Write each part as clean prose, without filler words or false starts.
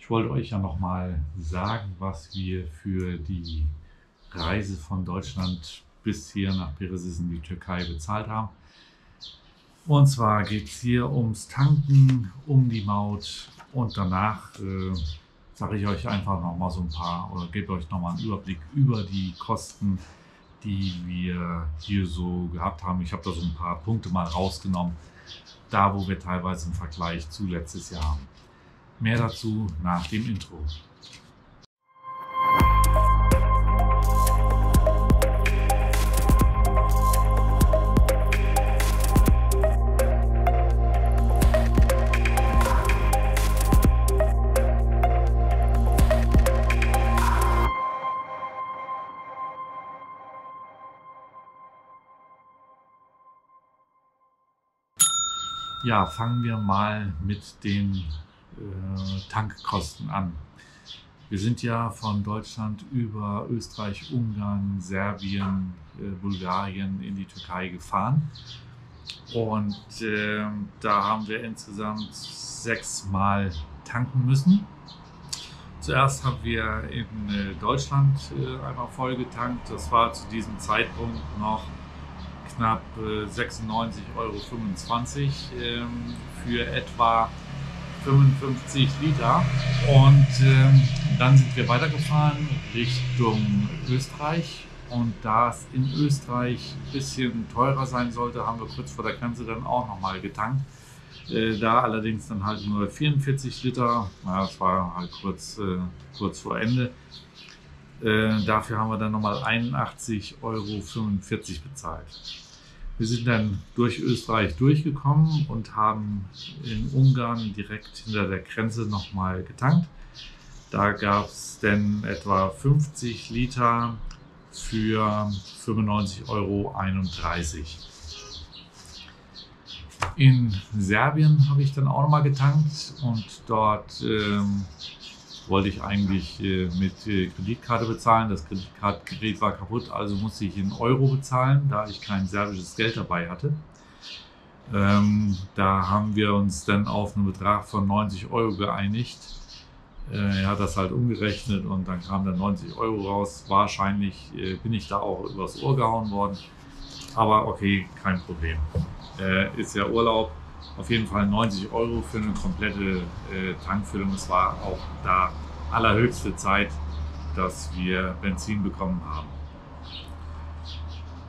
Ich wollte euch ja noch mal sagen, was wir für die Reise von Deutschland bis hier nach Piraeus in die Türkei bezahlt haben. Und zwar geht es hier ums Tanken, um die Maut und danach sage ich euch einfach noch mal so ein paar oder gebe euch noch mal einen Überblick über die Kosten, die wir hier so gehabt haben. Ich habe da so ein paar Punkte mal rausgenommen, da wo wir teilweise im Vergleich zu letztes Jahr haben. Mehr dazu nach dem Intro. Ja, fangen wir mal mit den Tankkosten an. Wir sind ja von Deutschland über Österreich, Ungarn, Serbien, Bulgarien in die Türkei gefahren. Und da haben wir insgesamt 6 Mal tanken müssen. Zuerst haben wir in Deutschland einmal voll getankt. Das war zu diesem Zeitpunkt noch knapp 96,25 € für etwa 55 Liter. Und dann sind wir weitergefahren Richtung Österreich. Und da es in Österreich ein bisschen teurer sein sollte, haben wir kurz vor der Grenze dann auch nochmal getankt. Da allerdings dann halt nur 44 Liter. Ja, das war halt kurz vor Ende. Dafür haben wir dann nochmal 81,45 € bezahlt. Wir sind dann durch Österreich durchgekommen und haben in Ungarn direkt hinter der Grenze nochmal getankt. Da gab es dann etwa 50 Liter für 95,31 € In Serbien habe ich dann auch nochmal getankt und dort wollte ich eigentlich mit Kreditkarte bezahlen. Das Kreditkartengerät war kaputt, also musste ich in Euro bezahlen, da ich kein serbisches Geld dabei hatte. Da haben wir uns dann auf einen Betrag von 90 € geeinigt. Er hat das halt umgerechnet und dann kam dann 90 € raus. Wahrscheinlich bin ich da auch übers Ohr gehauen worden. Aber okay, kein Problem. Ist ja Urlaub. Auf jeden Fall 90 € für eine komplette Tankfüllung. Es war auch da allerhöchste Zeit, dass wir Benzin bekommen haben.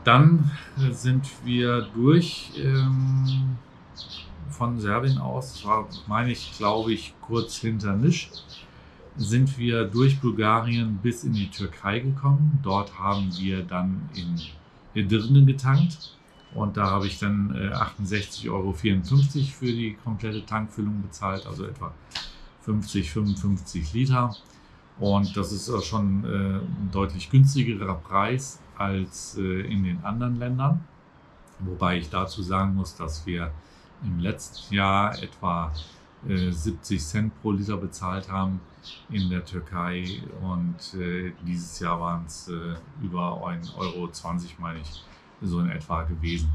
Dann sind wir durch von Serbien aus, das war, meine ich, glaube ich, kurz hinter Niš, sind wir durch Bulgarien bis in die Türkei gekommen. Dort haben wir dann in Edirne getankt. Und da habe ich dann 68,54 € für die komplette Tankfüllung bezahlt, also etwa 55 Liter. Und das ist auch schon ein deutlich günstigerer Preis als in den anderen Ländern. Wobei ich dazu sagen muss, dass wir im letzten Jahr etwa 70 Cent pro Liter bezahlt haben in der Türkei. Und dieses Jahr waren es über 1,20 €, meine ich, so in etwa gewesen.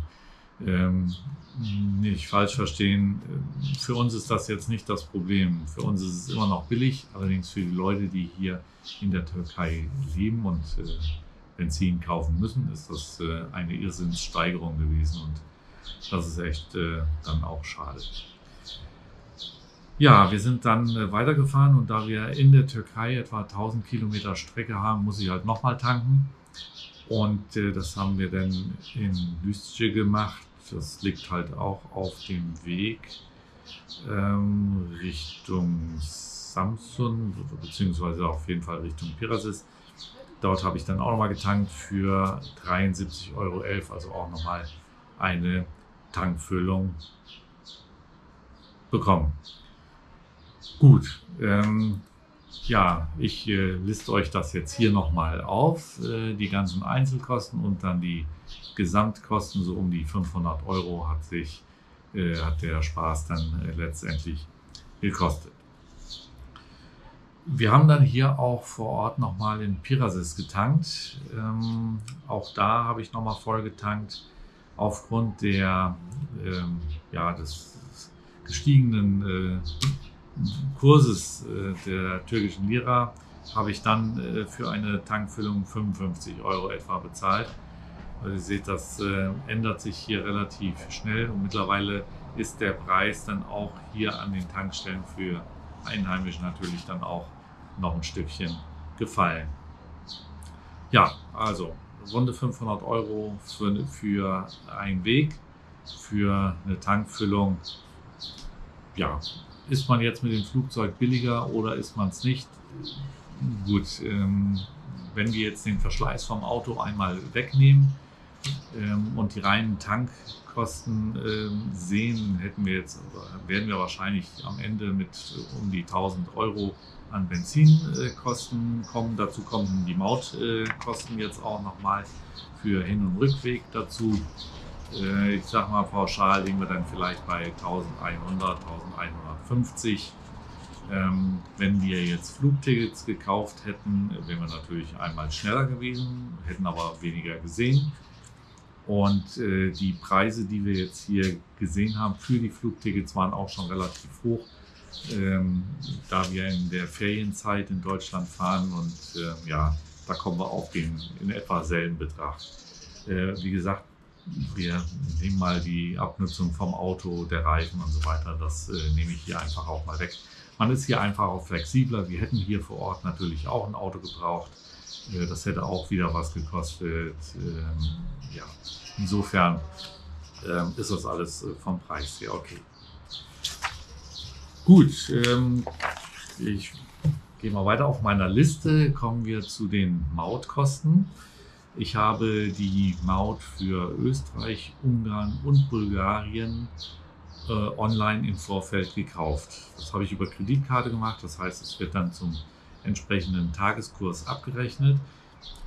Nicht falsch verstehen, für uns ist das jetzt nicht das Problem. Für uns ist es immer noch billig, allerdings für die Leute, die hier in der Türkei leben und Benzin kaufen müssen, ist das eine Irrsinnssteigerung gewesen und das ist echt dann auch schade. Ja, wir sind dann weitergefahren und da wir in der Türkei etwa 1000 Kilometer Strecke haben, muss ich halt nochmal tanken. Und das haben wir dann in Düzce gemacht. Das liegt halt auch auf dem Weg Richtung Samsun, beziehungsweise auf jeden Fall Richtung Piraeus. Dort habe ich dann auch nochmal getankt für 73,11 €, also auch nochmal eine Tankfüllung bekommen. Gut. Ja, ich liste euch das jetzt hier nochmal auf, die ganzen Einzelkosten und dann die Gesamtkosten, so um die 500 € hat der Spaß dann letztendlich gekostet. Wir haben dann hier auch vor Ort nochmal in Piraeus getankt. Auch da habe ich nochmal voll getankt. Aufgrund des gestiegenen Kurses der türkischen Lira habe ich dann für eine Tankfüllung 55 € etwa bezahlt. Also ihr seht, das ändert sich hier relativ schnell und mittlerweile ist der Preis dann auch hier an den Tankstellen für Einheimische natürlich dann auch noch ein Stückchen gefallen. Ja, also runde 500 € für einen Weg, für eine Tankfüllung. Ja, ist man jetzt mit dem Flugzeug billiger oder ist man es nicht? Gut, wenn wir jetzt den Verschleiß vom Auto einmal wegnehmen und die reinen Tankkosten sehen, werden wir wahrscheinlich am Ende mit um die 1000 € an Benzinkosten kommen. Dazu kommen die Mautkosten jetzt auch nochmal für Hin- und Rückweg dazu. Ich sag mal, pauschal liegen wir dann vielleicht bei 1100, 1150. Wenn wir jetzt Flugtickets gekauft hätten, wären wir natürlich einmal schneller gewesen, hätten aber weniger gesehen. Und die Preise, die wir jetzt hier gesehen haben für die Flugtickets, waren auch schon relativ hoch, da wir in der Ferienzeit in Deutschland fahren und ja, da kommen wir auf den in etwa selben Betrag. Wie gesagt, wir nehmen mal die Abnutzung vom Auto, der Reifen und so weiter, das nehme ich hier einfach auch mal weg. Man ist hier einfach auch flexibler. Wir hätten hier vor Ort natürlich auch ein Auto gebraucht. Das hätte auch wieder was gekostet. Ja, insofern ist das alles vom Preis her okay. Gut, ich gehe mal weiter auf meiner Liste. Kommen wir zu den Mautkosten. Ich habe die Maut für Österreich, Ungarn und Bulgarien online im Vorfeld gekauft. Das habe ich über Kreditkarte gemacht. Das heißt, es wird dann zum entsprechenden Tageskurs abgerechnet.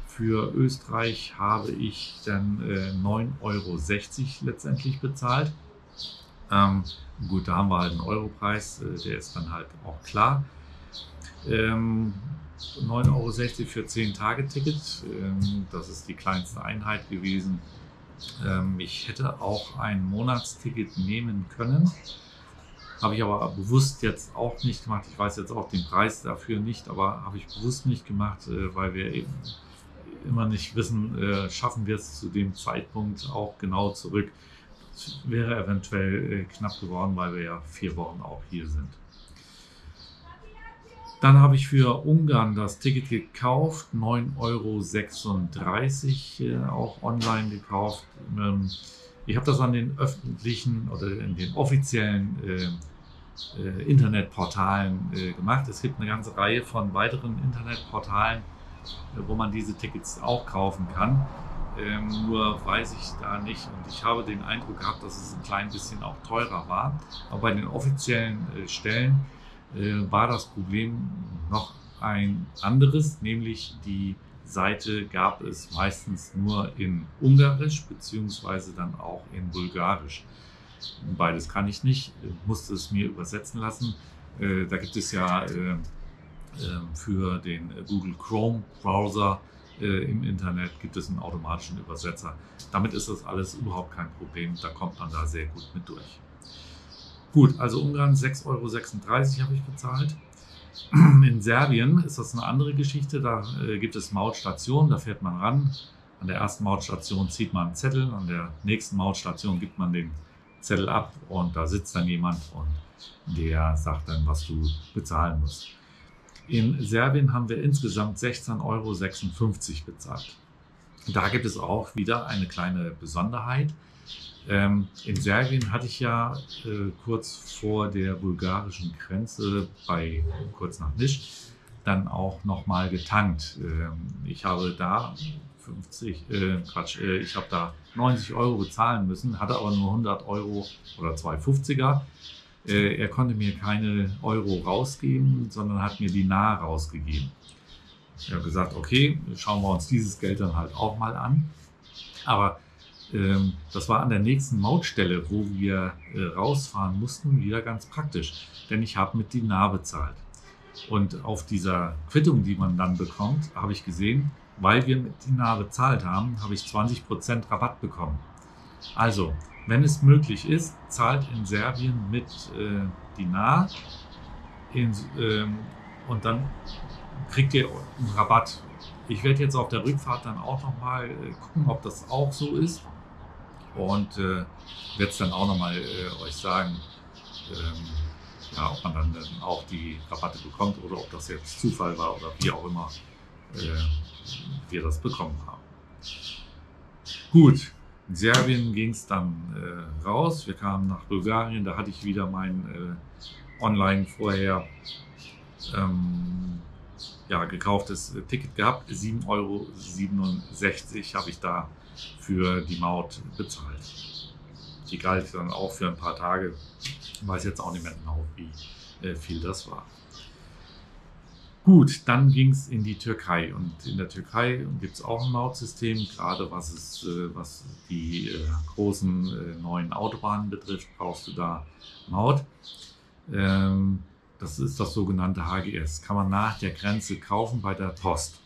Für Österreich habe ich dann 9,60 € letztendlich bezahlt. Gut, da haben wir halt einen Europreis, der ist dann halt auch klar. 9,60 € für 10-Tage-Ticket, das ist die kleinste Einheit gewesen. Ich hätte auch ein Monatsticket nehmen können, habe ich aber bewusst jetzt auch nicht gemacht. Ich weiß jetzt auch den Preis dafür nicht, aber habe ich bewusst nicht gemacht, weil wir eben immer nicht wissen, schaffen wir es zu dem Zeitpunkt auch genau zurück. Das wäre eventuell knapp geworden, weil wir ja 4 Wochen auch hier sind. Dann habe ich für Ungarn das Ticket gekauft, 9,36 € auch online gekauft. Ich habe das an den öffentlichen oder in den offiziellen Internetportalen gemacht. Es gibt eine ganze Reihe von weiteren Internetportalen, wo man diese Tickets auch kaufen kann. Nur weiß ich da nicht und ich habe den Eindruck gehabt, dass es ein klein bisschen auch teurer war. Aber bei den offiziellen Stellen war das Problem noch ein anderes, nämlich die Seite gab es meistens nur in Ungarisch beziehungsweise dann auch in Bulgarisch. Beides kann ich nicht, musste es mir übersetzen lassen. Da gibt es ja für den Google Chrome Browser im Internet gibt es einen automatischen Übersetzer. Damit ist das alles überhaupt kein Problem, da kommt man da sehr gut mit durch. Gut, also Ungarn 6,36 € habe ich bezahlt. In Serbien ist das eine andere Geschichte, da gibt es Mautstationen, da fährt man ran. An der ersten Mautstation zieht man einen Zettel, an der nächsten Mautstation gibt man den Zettel ab und da sitzt dann jemand und der sagt dann, was du bezahlen musst. In Serbien haben wir insgesamt 16,56 € bezahlt. Da gibt es auch wieder eine kleine Besonderheit. In Serbien hatte ich ja kurz vor der bulgarischen Grenze kurz nach Niš dann auch nochmal getankt. Ich habe da ich habe da 90 € bezahlen müssen, hatte aber nur 100 € oder 2,50er. Er konnte mir keine Euro rausgeben, sondern hat mir Dinar rausgegeben. Ich habe gesagt, okay, schauen wir uns dieses Geld dann halt auch mal an. Aber das war an der nächsten Mautstelle, wo wir rausfahren mussten, wieder ganz praktisch. Denn ich habe mit Dinar bezahlt. Und auf dieser Quittung, die man dann bekommt, habe ich gesehen, weil wir mit Dinar bezahlt haben, habe ich 20% Rabatt bekommen. Also, wenn es möglich ist, zahlt in Serbien mit Dinar. In, und dann kriegt ihr einen Rabatt. Ich werde jetzt auf der Rückfahrt dann auch nochmal gucken, ob das auch so ist. Und werde es dann auch nochmal euch sagen, ja, ob man dann auch die Rabatte bekommt oder ob das jetzt Zufall war oder wie auch immer wir das bekommen haben. Gut, in Serbien ging es dann raus. Wir kamen nach Bulgarien, da hatte ich wieder mein online vorher gekauftes Ticket gehabt. 7,67 Euro habe ich da für die Maut bezahlt. Die galt dann auch für ein paar Tage. Ich weiß jetzt auch nicht mehr genau, wie viel das war. Gut, dann ging es in die Türkei. Und in der Türkei gibt es auch ein Mautsystem, gerade was die großen neuen Autobahnen betrifft, brauchst du da Maut. Das ist das sogenannte HGS. Kann man nach der Grenze kaufen bei der Post,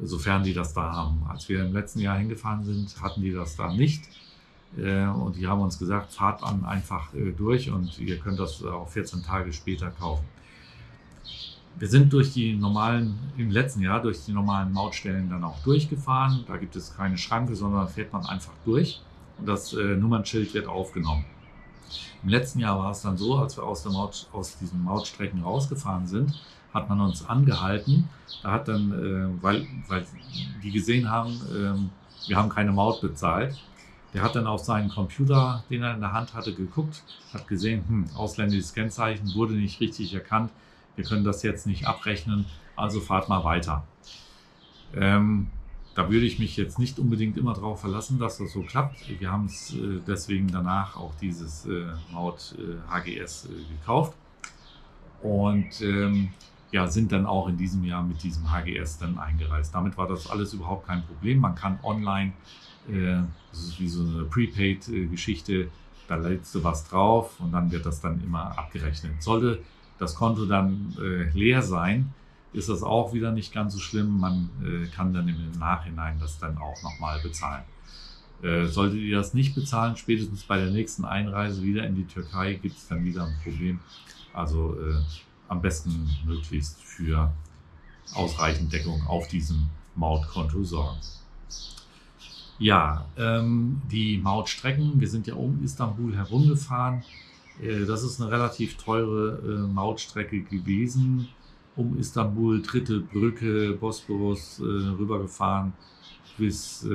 sofern die das da haben. Als wir im letzten Jahr hingefahren sind, hatten die das da nicht. Und die haben uns gesagt, fahrt dann einfach durch und ihr könnt das auch 14 Tage später kaufen. Wir sind im letzten Jahr durch die normalen Mautstellen dann auch durchgefahren. Da gibt es keine Schranke, sondern fährt man einfach durch und das Nummernschild wird aufgenommen. Im letzten Jahr war es dann so, als wir aus diesen Mautstrecken rausgefahren sind, hat man uns angehalten. Da hat dann, weil die gesehen haben, wir haben keine Maut bezahlt. Der hat dann auf seinen Computer, den er in der Hand hatte, geguckt, hat gesehen, ausländisches Kennzeichen wurde nicht richtig erkannt. Wir können das jetzt nicht abrechnen, also fahrt mal weiter. Da würde ich mich jetzt nicht unbedingt immer darauf verlassen, dass das so klappt. Wir haben es deswegen danach auch dieses Maut HGS gekauft und sind dann auch in diesem Jahr mit diesem HGS dann eingereist. Damit war das alles überhaupt kein Problem. Man kann online, das ist wie so eine Prepaid-Geschichte, da lädst du was drauf und dann wird das dann immer abgerechnet. Sollte das Konto dann leer sein, ist das auch wieder nicht ganz so schlimm. Man kann dann im Nachhinein das dann auch nochmal bezahlen. Solltet ihr das nicht bezahlen, spätestens bei der nächsten Einreise wieder in die Türkei, gibt es dann wieder ein Problem. Also am besten möglichst für ausreichend Deckung auf diesem Mautkonto sorgen. Ja, die Mautstrecken, wir sind ja um Istanbul herumgefahren. Das ist eine relativ teure Mautstrecke gewesen. Um Istanbul, dritte Brücke, Bosporus rübergefahren bis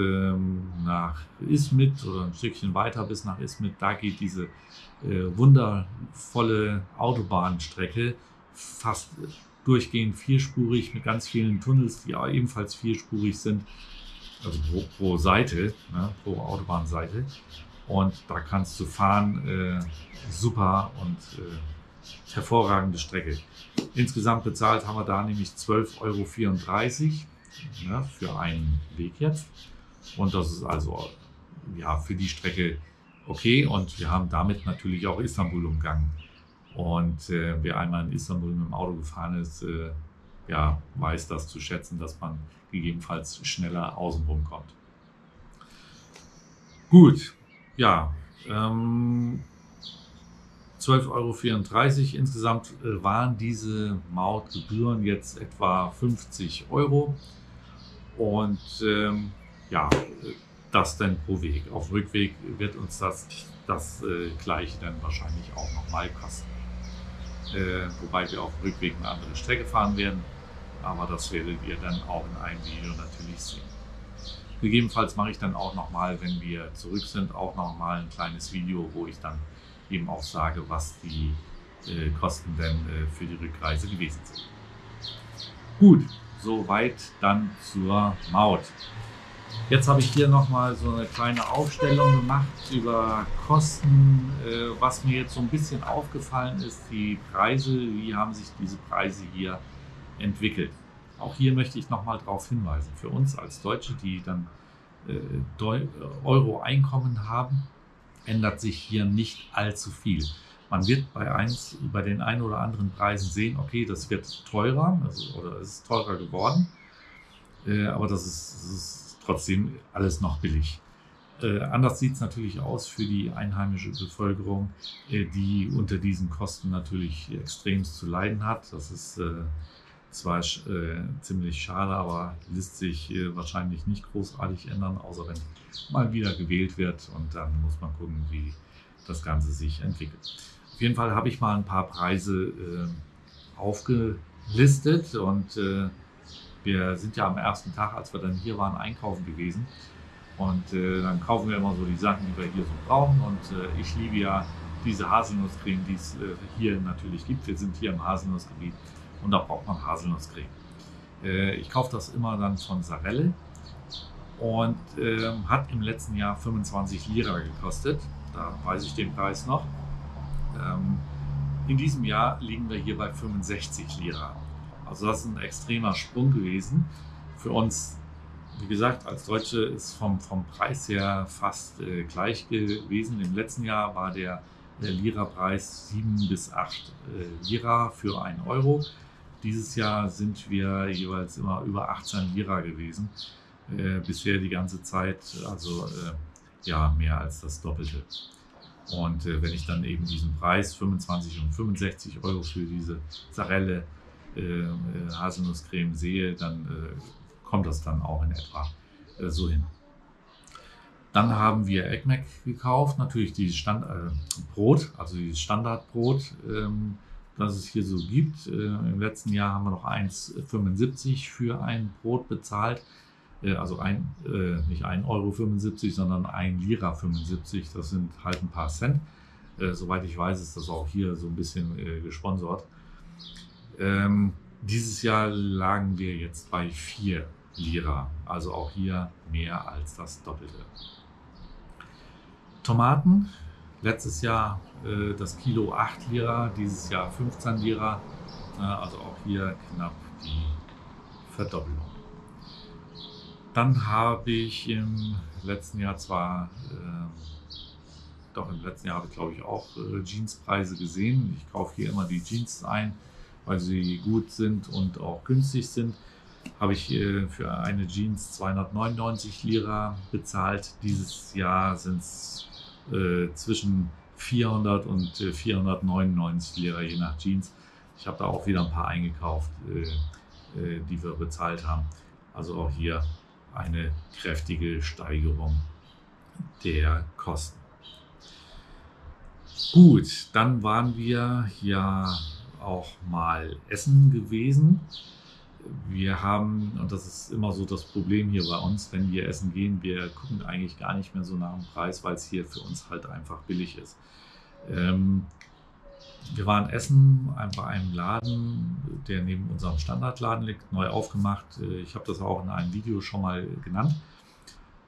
nach Izmit oder ein Stückchen weiter bis nach Izmit. Da geht diese wundervolle Autobahnstrecke, fast durchgehend vierspurig mit ganz vielen Tunnels, die ebenfalls vierspurig sind, also pro Seite, ne, pro Autobahnseite. Und da kannst du fahren, super und hervorragende Strecke. Insgesamt bezahlt haben wir da nämlich 12,34 Euro ne, für einen Weg jetzt. Und das ist also ja, für die Strecke okay. Und wir haben damit natürlich auch Istanbul umgangen. Und wer einmal in Istanbul mit dem Auto gefahren ist, weiß das zu schätzen, dass man gegebenenfalls schneller außenrum kommt. Gut, ja. 12,34 Euro. Insgesamt waren diese Mautgebühren jetzt etwa 50 Euro. Und das dann pro Weg. Auf Rückweg wird uns das Gleiche dann wahrscheinlich auch nochmal kosten. Wobei wir auf dem Rückweg eine andere Strecke fahren werden. Aber das werdet ihr dann auch in einem Video natürlich sehen. Gegebenenfalls mache ich dann auch nochmal, wenn wir zurück sind, auch nochmal ein kleines Video, wo ich dann eben auch sage, was die Kosten denn für die Rückreise gewesen sind. Gut, soweit dann zur Maut. Jetzt habe ich hier nochmal so eine kleine Aufstellung gemacht über Kosten. Was mir jetzt so ein bisschen aufgefallen ist, die Preise, wie haben sich diese Preise hier entwickelt. Auch hier möchte ich nochmal darauf hinweisen, für uns als Deutsche, die dann Euro-Einkommen haben, ändert sich hier nicht allzu viel. Man wird bei den ein oder anderen Preisen sehen, okay, das wird teurer, oder es ist teurer geworden, aber das ist trotzdem alles noch billig. Anders sieht es natürlich aus für die einheimische Bevölkerung, die unter diesen Kosten natürlich extremst zu leiden hat. Das ist zwar ziemlich schade, aber lässt sich wahrscheinlich nicht großartig ändern, außer wenn mal wieder gewählt wird, und dann muss man gucken, wie das Ganze sich entwickelt. Auf jeden Fall habe ich mal ein paar Preise aufgelistet, und wir sind ja am ersten Tag, als wir dann hier waren, einkaufen gewesen. Und dann kaufen wir immer so die Sachen, die wir hier so brauchen. Und ich liebe ja diese Haselnusscreme, die es hier natürlich gibt. Wir sind hier im Haselnussgebiet und da braucht man Haselnusscreme. Ich kaufe das immer dann von Sarelle und hat im letzten Jahr 25 Lira gekostet. Da weiß ich den Preis noch. In diesem Jahr liegen wir hier bei 65 Lira. Also das ist ein extremer Sprung gewesen. Für uns, wie gesagt, als Deutsche ist vom Preis her fast gleich gewesen. Im letzten Jahr war der Lira-Preis 7 bis 8 Lira für 1 Euro. Dieses Jahr sind wir jeweils immer über 18 Lira gewesen. Bisher die ganze Zeit, also ja, mehr als das Doppelte. Und wenn ich dann eben diesen Preis 25 und 65 Euro für diese Sarelle Haselnusscreme sehe, dann kommt das dann auch in etwa so hin. Dann haben wir Ekmek gekauft, natürlich dieses Brot, also dieses Standardbrot, das es hier so gibt. Im letzten Jahr haben wir noch 1,75 für ein Brot bezahlt, also nicht 1,75 Euro, sondern 1,75 Lira. Das sind halt ein paar Cent. Soweit ich weiß, ist das auch hier so ein bisschen gesponsert. Dieses Jahr lagen wir jetzt bei 4 Lira, also auch hier mehr als das Doppelte. Tomaten, letztes Jahr das Kilo 8 Lira, dieses Jahr 15 Lira, also auch hier knapp die Verdoppelung. Dann habe ich im letzten Jahr im letzten Jahr habe ich glaube ich auch Jeanspreise gesehen. Ich kaufe hier immer die Jeans ein, weil sie gut sind und auch günstig sind. Habe ich für eine Jeans 299 Lira bezahlt. Dieses Jahr sind es zwischen 400 und 499 Lira, je nach Jeans. Ich habe da auch wieder ein paar eingekauft, die wir bezahlt haben. Also auch hier eine kräftige Steigerung der Kosten. Gut, dann waren wir ja auch mal essen gewesen. Wir haben, und das ist immer so das Problem hier bei uns, wenn wir essen gehen, wir gucken eigentlich gar nicht mehr so nach dem Preis, weil es hier für uns halt einfach billig ist. Wir waren essen bei einem Laden, der neben unserem Standardladen liegt, neu aufgemacht. Ich habe das auch in einem Video schon mal genannt.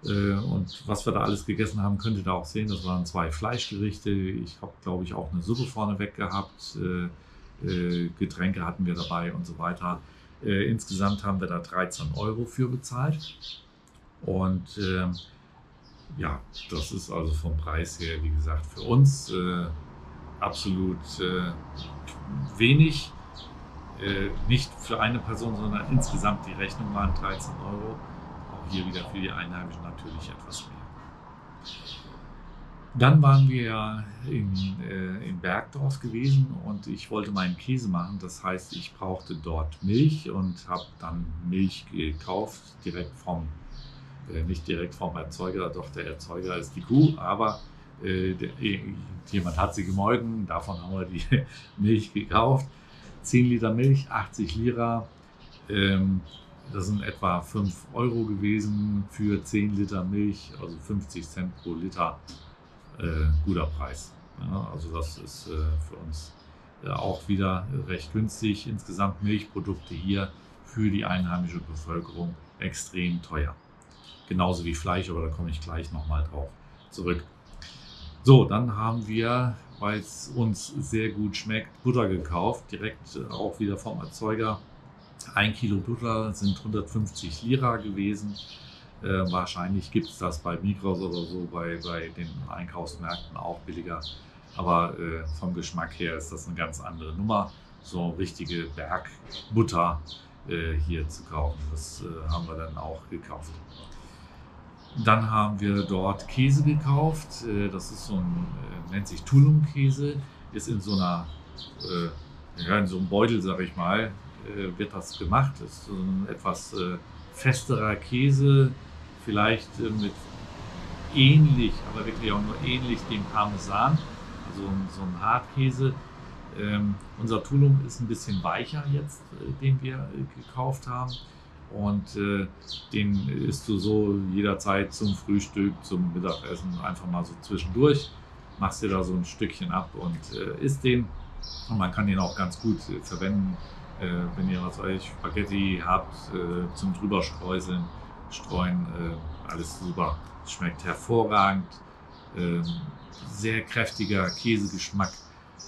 Und was wir da alles gegessen haben, könnt ihr da auch sehen. Das waren 2 Fleischgerichte. Ich habe, glaube ich, auch eine Suppe vorneweg gehabt. Getränke hatten wir dabei und so weiter. Insgesamt haben wir da 13 Euro für bezahlt. Und ja, das ist also vom Preis her, wie gesagt, für uns absolut wenig. Nicht für eine Person, sondern insgesamt die Rechnung waren 13 Euro. Auch hier wieder für die Einheimischen natürlich etwas mehr. Dann waren wir in Bergdorf gewesen und ich wollte meinen Käse machen. Das heißt, ich brauchte dort Milch und habe dann Milch gekauft, nicht direkt vom Erzeuger, doch der Erzeuger ist die Kuh, aber jemand hat sie gemolken, davon haben wir die Milch gekauft. 10 Liter Milch, 80 Lira, das sind etwa 5 Euro gewesen für 10 Liter Milch, also 50 Cent pro Liter. Guter Preis. Ja, also das ist für uns auch wieder recht günstig. Insgesamt Milchprodukte hier für die einheimische Bevölkerung extrem teuer. Genauso wie Fleisch, aber da komme ich gleich nochmal drauf zurück. So, dann haben wir, weil es uns sehr gut schmeckt, Butter gekauft, direkt auch wieder vom Erzeuger. 1 Kilo Butter sind 150 Lira gewesen. Wahrscheinlich gibt es das bei Migros oder so, bei den Einkaufsmärkten auch billiger. Aber vom Geschmack her ist das eine ganz andere Nummer. So richtige Bergbutter hier zu kaufen. Das haben wir dann auch gekauft. Dann haben wir dort Käse gekauft. Das ist so ein, nennt sich Tulum-Käse, ist in so einer, ja, in so einem Beutel, sag ich mal, wird das gemacht. Das ist so ein etwas festerer Käse, vielleicht mit ähnlich, aber wirklich auch nur ähnlich dem Parmesan, also so ein Hartkäse. Unser Tulum ist ein bisschen weicher jetzt, den wir gekauft haben. Und den isst du so jederzeit zum Frühstück, zum Mittagessen, einfach mal so zwischendurch. Machst dir da so ein Stückchen ab und isst den. Und man kann den auch ganz gut verwenden, wenn ihr was euch Spaghetti habt, zum drüber streuen. Alles super. Schmeckt hervorragend. Sehr kräftiger Käsegeschmack.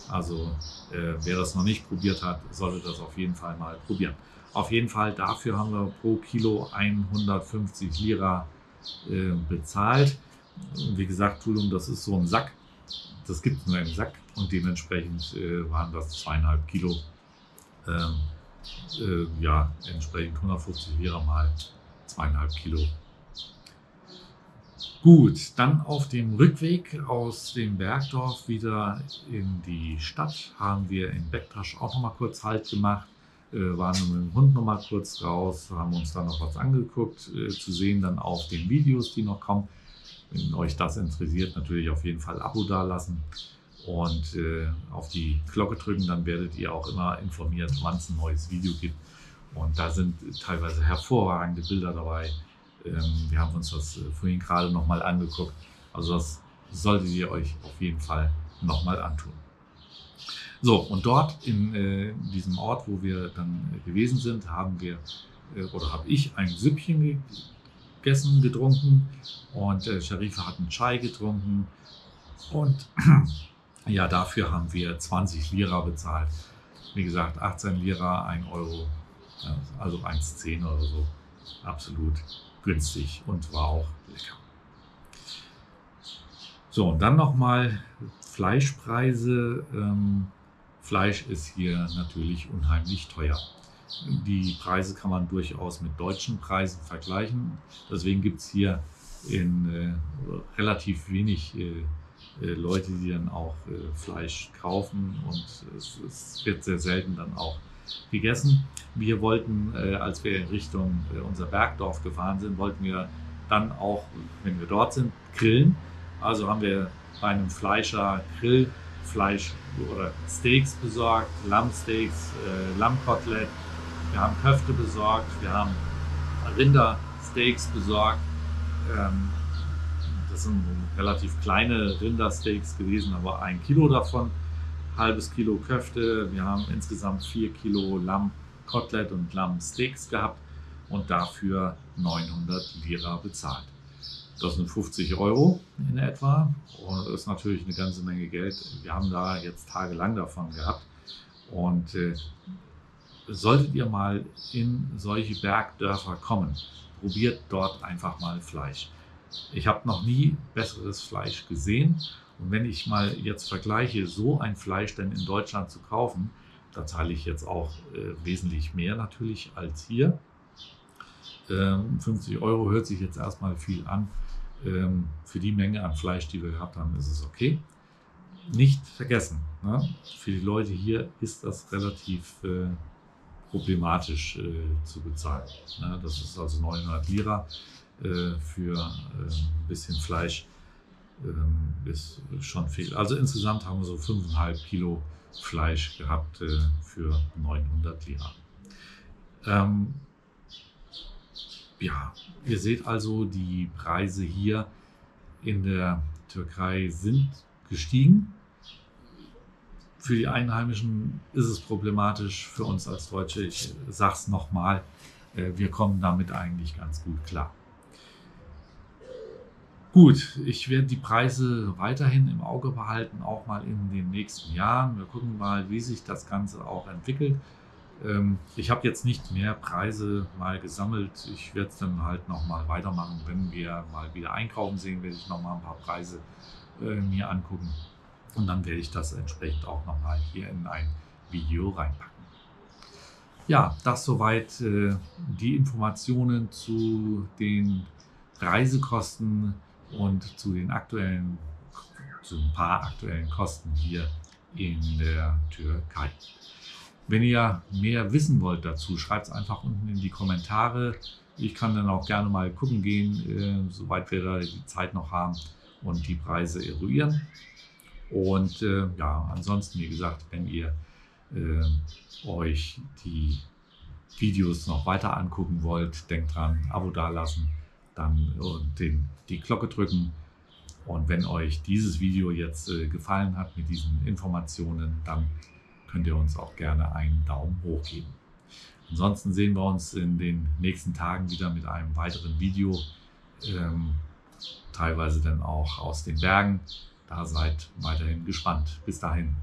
Also wer das noch nicht probiert hat, sollte das auf jeden Fall mal probieren. Auf jeden Fall dafür haben wir pro Kilo 150 Lira bezahlt. Und wie gesagt, Tulum, das ist so ein Sack. Das gibt es nur im Sack und dementsprechend waren das 2,5 Kilo. Ja, entsprechend 150 Lira mal 2,5 Kilo. Gut, dann auf dem Rückweg aus dem Bergdorf wieder in die Stadt haben wir in Bektasch auch noch mal kurz Halt gemacht, waren mit dem Hund noch mal kurz raus, haben uns dann noch was angeguckt, zu sehen dann auf den Videos, die noch kommen. Wenn euch das interessiert, natürlich auf jeden Fall Abo dalassen und auf die Glocke drücken, dann werdet ihr auch immer informiert, wann es ein neues Video gibt. Und da sind teilweise hervorragende Bilder dabei. Wir haben uns das vorhin gerade noch mal angeguckt. Also das solltet ihr euch auf jeden Fall noch mal antun. So, und dort in diesem Ort, wo wir dann gewesen sind, haben wir oder habe ich ein Süppchen gegessen, getrunken und Sharifa hat einen Chai getrunken und ja, dafür haben wir 20 Lira bezahlt. Wie gesagt, 18 Lira, 1 Euro, also 1,10 oder so. Absolut günstig und war auch lecker. So, und dann nochmal Fleischpreise. Fleisch ist hier natürlich unheimlich teuer. Die Preise kann man durchaus mit deutschen Preisen vergleichen. Deswegen gibt es hier relativ wenig Leute, die dann auch Fleisch kaufen und es wird sehr selten dann auch gegessen. Wir wollten, als wir in Richtung unser Bergdorf gefahren sind, wollten wir dann auch, wenn wir dort sind, grillen. Also haben wir bei einem Fleischer Grillfleisch oder Steaks besorgt, Lammsteaks, Lammkotelett. Wir haben Köfte besorgt, wir haben Rindersteaks besorgt. Das sind relativ kleine Rindersteaks gewesen, aber 1 Kilo davon. Halbes Kilo Köfte. Wir haben insgesamt 4 Kilo Lammkotelett und Lammsteaks gehabt und dafür 900 Lira bezahlt. Das sind 50 Euro in etwa und das ist natürlich eine ganze Menge Geld. Wir haben da jetzt tagelang davon gehabt und solltet ihr mal in solche Bergdörfer kommen, probiert dort einfach mal Fleisch. Ich habe noch nie besseres Fleisch gesehen. Und wenn ich mal jetzt vergleiche, so ein Fleisch denn in Deutschland zu kaufen, da zahle ich jetzt auch wesentlich mehr natürlich als hier. 50 Euro hört sich jetzt erstmal viel an. Für die Menge an Fleisch, die wir gehabt haben, ist es okay. Nicht vergessen, ne? Für die Leute hier ist das relativ problematisch zu bezahlen. Ne? Das ist also 900 Lira für ein bisschen Fleisch. Ist schon viel. Also insgesamt haben wir so 5,5 Kilo Fleisch gehabt für 900 Lira. Ja, ihr seht also, die Preise hier in der Türkei sind gestiegen. Für die Einheimischen ist es problematisch, für uns als Deutsche, ich sage es nochmal, wir kommen damit eigentlich ganz gut klar. Gut, ich werde die Preise weiterhin im Auge behalten, auch mal in den nächsten Jahren. Wir gucken mal, wie sich das Ganze auch entwickelt. Ich habe jetzt nicht mehr Preise mal gesammelt. Ich werde es dann halt nochmal weitermachen. Wenn wir mal wieder einkaufen sehen, werde ich nochmal ein paar Preise mir angucken. Und dann werde ich das entsprechend auch nochmal hier in ein Video reinpacken. Ja, das soweit die Informationen zu den Reisekosten und zu ein paar aktuellen Kosten hier in der Türkei. Wenn ihr mehr wissen wollt dazu, schreibt es einfach unten in die Kommentare. Ich kann dann auch gerne mal gucken gehen, soweit wir da die Zeit noch haben und die Preise eruieren. Und ja, ansonsten, wie gesagt, wenn ihr euch die Videos noch weiter angucken wollt, denkt dran, Abo dalassen, dann und die Glocke drücken. Und wenn euch dieses Video jetzt gefallen hat mit diesen Informationen, dann könnt ihr uns auch gerne einen Daumen hoch geben. Ansonsten sehen wir uns in den nächsten Tagen wieder mit einem weiteren Video, teilweise dann auch aus den Bergen. Da seid weiterhin gespannt. Bis dahin.